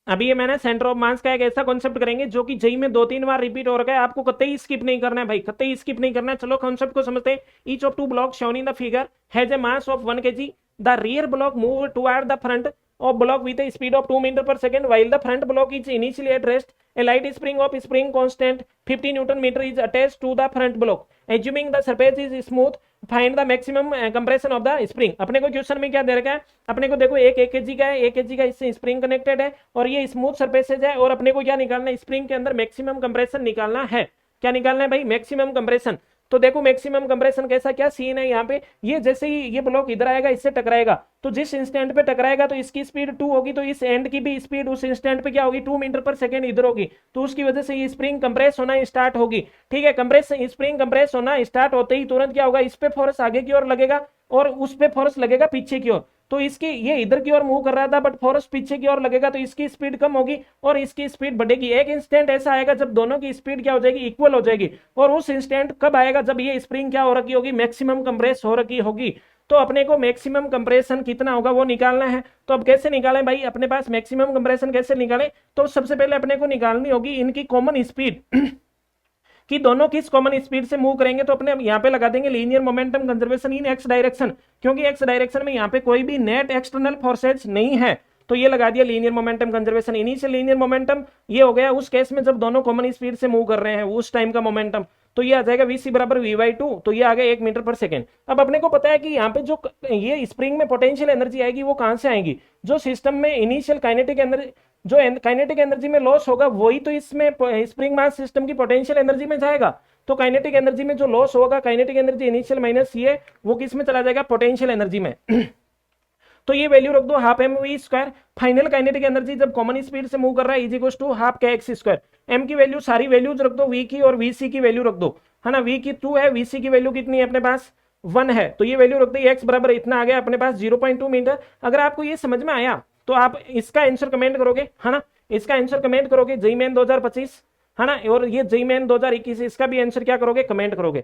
अभी ये मैंने सेंटर ऑफ मास का एक ऐसा कॉन्सेप्ट करेंगे जो कि जेई में 2-3 बार रिपीट हो रखा है, आपको कतई स्किप नहीं करना है भाई, कतई स्किप नहीं करना है। चलो कॉन्सेप्ट को समझते हैं। Each of two block shown in the figure has a mass of 1 kg। The rear block move toward the front of block with a speed of 2 metre per second while the front block is initially at rest. A light spring of spring constant 50 newton metre is attached to the front block. Assuming the surface is smooth find the maximum compression of the spring. अपने को question में क्या दे रखा है, अपने को देखो एक kg का है, 1 kg का इससे स्प्रिंग कनेक्टेड है और ये स्मूथ सरफेसेज है, और अपने को क्या निकालना है, स्प्रिंग के अंदर मैक्सिमम कंप्रेशन निकालना है। क्या निकालना है भाई, मैक्सिमम कंप्रेशन। तो देखो मैक्सिमम कंप्रेशन कैसा क्या सीन है यहाँ पे, ये जैसे ही ये ब्लॉक इधर आएगा इससे टकराएगा, तो जिस इंस्टेंट पे टकराएगा तो इसकी स्पीड 2 होगी, तो इस एंड की भी स्पीड उस इंस्टेंट पे क्या होगी, 2 मीटर पर सेकेंड इधर होगी, तो उसकी वजह से ये स्प्रिंग कंप्रेस होना स्टार्ट होगी। ठीक है, कंप्रेस स्प्रिंग कंप्रेस होना स्टार्ट होते ही तुरंत क्या होगा, इस पे फोर्स आगे की ओर लगेगा और उस पे फोर्स लगेगा पीछे की ओर। तो इसकी ये इधर की ओर मूव कर रहा था बट फोर्स पीछे की ओर लगेगा, तो इसकी स्पीड कम होगी और इसकी स्पीड बढ़ेगी। एक इंस्टेंट ऐसा आएगा जब दोनों की स्पीड क्या हो जाएगी, इक्वल हो जाएगी। और उस इंस्टेंट कब आएगा, जब ये स्प्रिंग क्या हो रखी होगी, मैक्सिमम कंप्रेस हो रखी होगी। तो अपने को मैक्सिमम कंप्रेशन कितना होगा वो निकालना है। तो अब कैसे निकालें भाई, अपने पास मैक्सिमम कंप्रेशन कैसे निकालें, तो सबसे पहले अपने को निकालनी होगी इनकी कॉमन स्पीड कि दोनों किस कॉमन स्पीड से मूव करेंगे। तो अपने यहाँ पे लगा देंगे linear momentum conservation in x direction, क्योंकि एक्स डायरेक्शन में यहाँ पे कोई भी नेट एक्सटर्नल फोर्सेज नहीं है, तो ये लगा दिया linear momentum conservation. Initial linear momentum ये हो गया उस केस में जब दोनों कॉमन स्पीड से मूव कर रहे हैं उस टाइम का मोमेंटम, तो ये आ जाएगा वीसी बराबर वी/2, तो ये आ गया 1 मीटर पर सेकेंड। अब अपने को पता है कि यहाँ पे जो ये स्प्रिंग में पोटेंशियल एनर्जी आएगी वो कहां से आएगी, जो सिस्टम में इनिशियल काइनेटिक एनर्जी, जो काइनेटिक एनर्जी में लॉस होगा वही तो इसमें स्प्रिंग मास सिस्टम की पोटेंशियल एनर्जी में जाएगा। तो काइनेटिक एनर्जी में जो लॉस होगा, काइनेटिक एनर्जी इनिशियल माइनस ये, वो किस में चला जाएगा, पोटेंशियल एनर्जी में। तो ये वैल्यू रख दो half M V square. Final kinetic energy जब कॉमन स्पीड से मूव कर रहा है is equal to half K X square. M की वैल्यू सारी वैल्यूज रख दो, वी की और वीसी की वैल्यू रख दो, है ना। वी की 2 है, वीसी की वैल्यू कितनी है अपने पास 1 है, तो ये वैल्यू रख दी, एक्स बराबर इतना आ गया अपने पास 0.2 मीटर। अगर आपको ये समझ में आया तो आप इसका आंसर कमेंट करोगे, है ना, इसका आंसर कमेंट करोगे जेईई मेन 2025, है ना, और ये जेईई मेन 2021 इसका भी आंसर क्या करोगे, कमेंट करोगे।